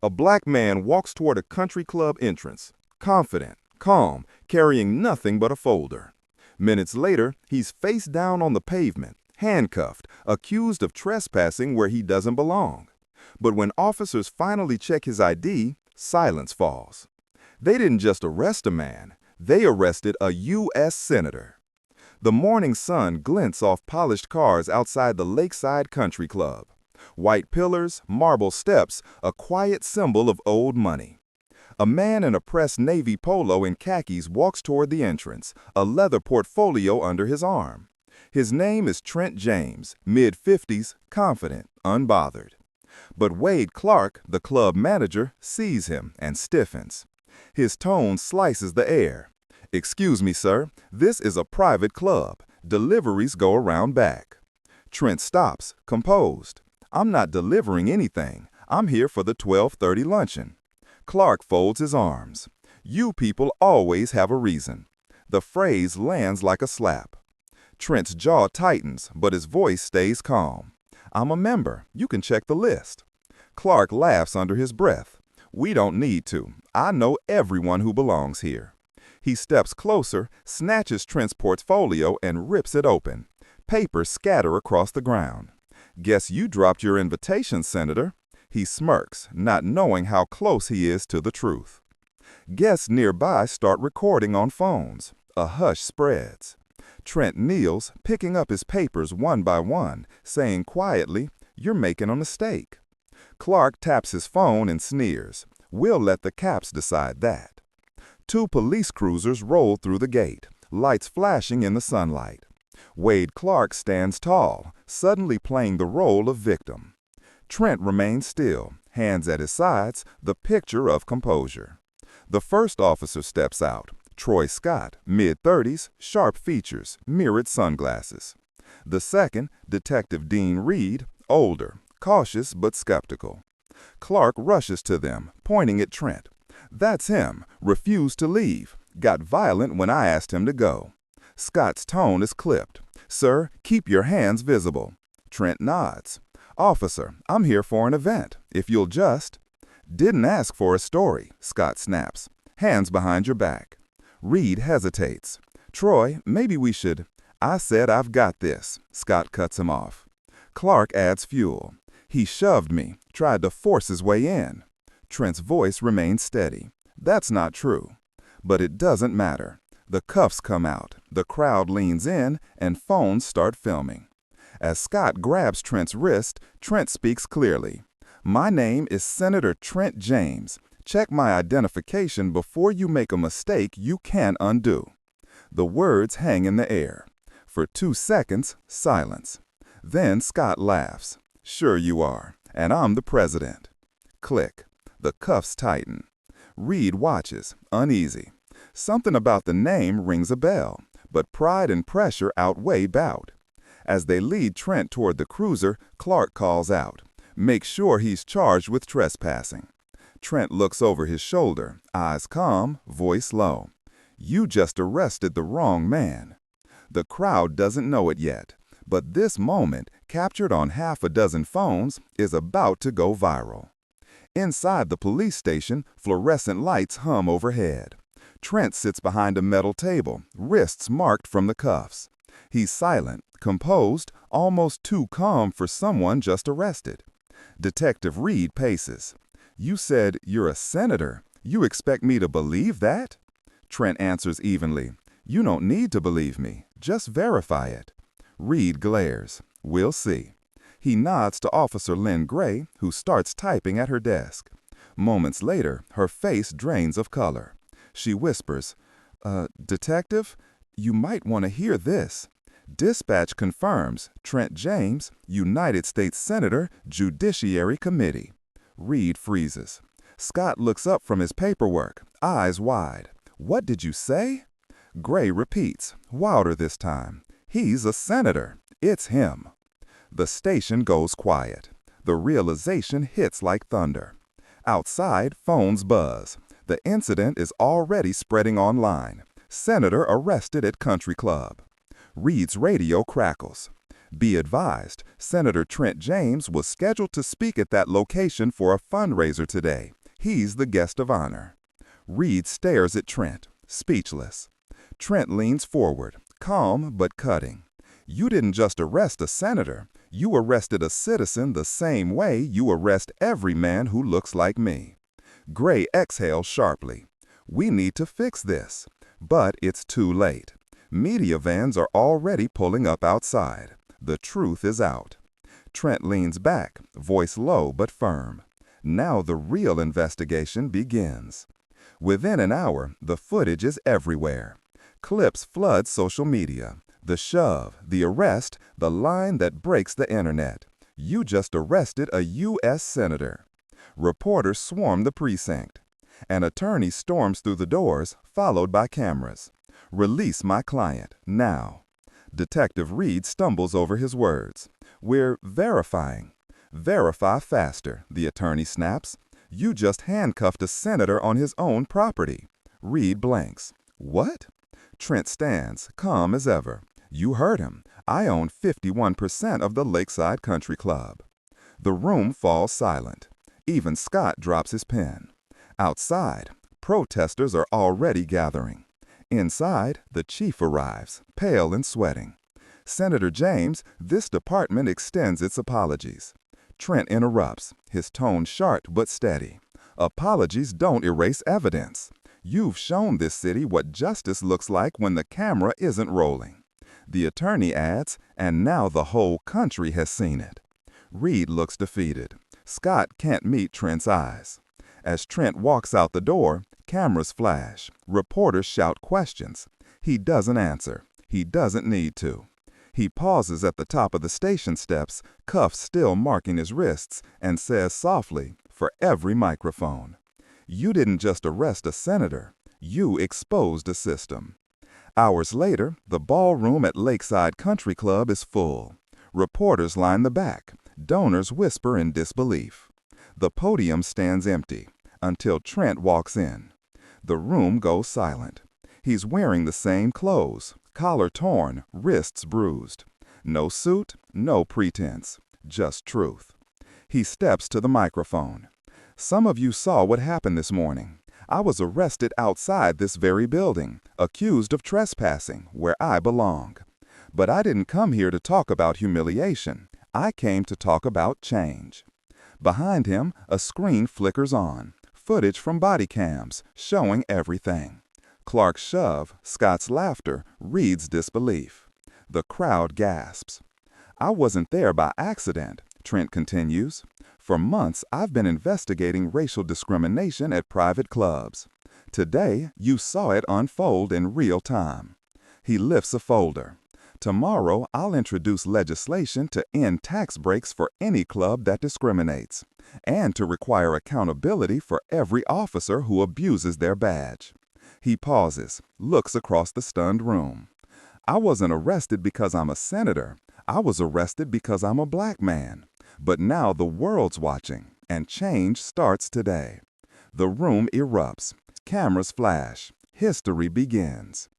A black man walks toward a country club entrance, confident, calm, carrying nothing but a folder. Minutes later, he's face down on the pavement, handcuffed, accused of trespassing where he doesn't belong. But when officers finally check his ID, silence falls. They didn't just arrest a man, they arrested a U.S. Senator. The morning sun glints off polished cars outside the Lakeside Country Club. White pillars, marble steps, a quiet symbol of old money. A man in a pressed navy polo and khakis walks toward the entrance, a leather portfolio under his arm. His name is Trent James, mid-50s, confident, unbothered. But Wade Clark, the club manager, sees him and stiffens. His tone slices the air. "Excuse me, sir, this is a private club. Deliveries go around back." Trent stops, composed. "I'm not delivering anything. I'm here for the 12:30 luncheon." Clark folds his arms. "You people always have a reason." The phrase lands like a slap. Trent's jaw tightens, but his voice stays calm. "I'm a member. You can check the list." Clark laughs under his breath. "We don't need to. I know everyone who belongs here." He steps closer, snatches Trent's portfolio, and rips it open. Papers scatter across the ground. "Guess you dropped your invitation, Senator." He smirks, not knowing how close he is to the truth. Guests nearby start recording on phones. A hush spreads. Trent kneels, picking up his papers one by one, saying quietly, "You're making a mistake." Clark taps his phone and sneers. "We'll let the caps decide that." Two police cruisers roll through the gate, lights flashing in the sunlight. Wade Clark stands tall, suddenly playing the role of victim. Trent remains still, hands at his sides, the picture of composure. The first officer steps out, Troy Scott, mid-30s, sharp features, mirrored sunglasses. The second, Detective Dean Reed, older, cautious but skeptical. Clark rushes to them, pointing at Trent. "That's him, refused to leave, got violent when I asked him to go." Scott's tone is clipped. "Sir, keep your hands visible." Trent nods. "Officer, I'm here for an event, if you'll just—" "Didn't ask for a story," Scott snaps. "Hands behind your back." Reed hesitates. "Troy, maybe we should—" "I said I've got this," Scott cuts him off. Clark adds fuel. "He shoved me, tried to force his way in." Trent's voice remains steady. "That's not true." But it doesn't matter. The cuffs come out, the crowd leans in, and phones start filming. As Scott grabs Trent's wrist, Trent speaks clearly. "My name is Senator Trent James. Check my identification before you make a mistake you can't undo." The words hang in the air. For 2 seconds, silence. Then Scott laughs. "Sure you are, and I'm the president." Click. The cuffs tighten. Reed watches, uneasy. Something about the name rings a bell, but pride and pressure outweigh doubt. As they lead Trent toward the cruiser, Clark calls out, "Make sure he's charged with trespassing." Trent looks over his shoulder, eyes calm, voice low. "You just arrested the wrong man." The crowd doesn't know it yet, but this moment, captured on half a dozen phones, is about to go viral. Inside the police station, fluorescent lights hum overhead. Trent sits behind a metal table, wrists marked from the cuffs. He's silent, composed, almost too calm for someone just arrested. Detective Reed paces. "You said you're a senator. You expect me to believe that?" Trent answers evenly. "You don't need to believe me. Just verify it." Reed glares. "We'll see." He nods to Officer Lynn Gray, who starts typing at her desk. Moments later, her face drains of color. She whispers, "Detective, you might want to hear this. Dispatch confirms Trent James, United States Senator, Judiciary Committee." Reed freezes. Scott looks up from his paperwork, eyes wide. "What did you say?" Gray repeats, wilder this time. "He's a senator. It's him." The station goes quiet. The realization hits like thunder. Outside, phones buzz. The incident is already spreading online. Senator arrested at country club. Reed's radio crackles. Be advised, Senator Trent James was scheduled to speak at that location for a fundraiser today. He's the guest of honor. Reed stares at Trent, speechless. Trent leans forward, calm but cutting. You didn't just arrest a senator. You arrested a citizen the same way you arrest every man who looks like me. Gray exhales sharply. We need to fix this. But it's too late. Media vans are already pulling up outside. The truth is out. Trent leans back, voice low but firm. Now the real investigation begins. Within an hour, the footage is everywhere. Clips flood social media. The shove, the arrest, the line that breaks the internet. You just arrested a U.S. senator. Reporters swarm the precinct. An attorney storms through the doors, followed by cameras. Release my client, now. Detective Reed stumbles over his words. We're verifying. Verify faster, the attorney snaps. You just handcuffed a senator on his own property. Reed blanks. What? Trent stands, calm as ever. You heard him. I own 51% of the Lakeside Country Club. The room falls silent. Even Scott drops his pen. Outside, protesters are already gathering. Inside, the chief arrives, pale and sweating. Senator James, this department extends its apologies. Trent interrupts, his tone sharp but steady. Apologies don't erase evidence. You've shown this city what justice looks like when the camera isn't rolling. The attorney adds, and now the whole country has seen it. Reed looks defeated. Scott can't meet Trent's eyes. As Trent walks out the door, cameras flash. Reporters shout questions. He doesn't answer. He doesn't need to. He pauses at the top of the station steps, cuffs still marking his wrists, and says softly, for every microphone, you didn't just arrest a senator. You exposed a system. Hours later, the ballroom at Lakeside Country Club is full. Reporters line the back. Donors whisper in disbelief. The podium stands empty until Trent walks in. The room goes silent. He's wearing the same clothes, collar torn, wrists bruised. No suit, no pretense, just truth. He steps to the microphone. Some of you saw what happened this morning. I was arrested outside this very building, accused of trespassing, where I belong. But I didn't come here to talk about humiliation. I came to talk about change. Behind him, a screen flickers on, footage from body cams, showing everything. Clark's shove, Scott's laughter, Reed's disbelief. The crowd gasps. I wasn't there by accident, Trent continues. For months, I've been investigating racial discrimination at private clubs. Today, you saw it unfold in real time. He lifts a folder. Tomorrow, I'll introduce legislation to end tax breaks for any club that discriminates, and to require accountability for every officer who abuses their badge. He pauses, looks across the stunned room. I wasn't arrested because I'm a senator. I was arrested because I'm a black man. But now the world's watching, and change starts today. The room erupts. Cameras flash. History begins.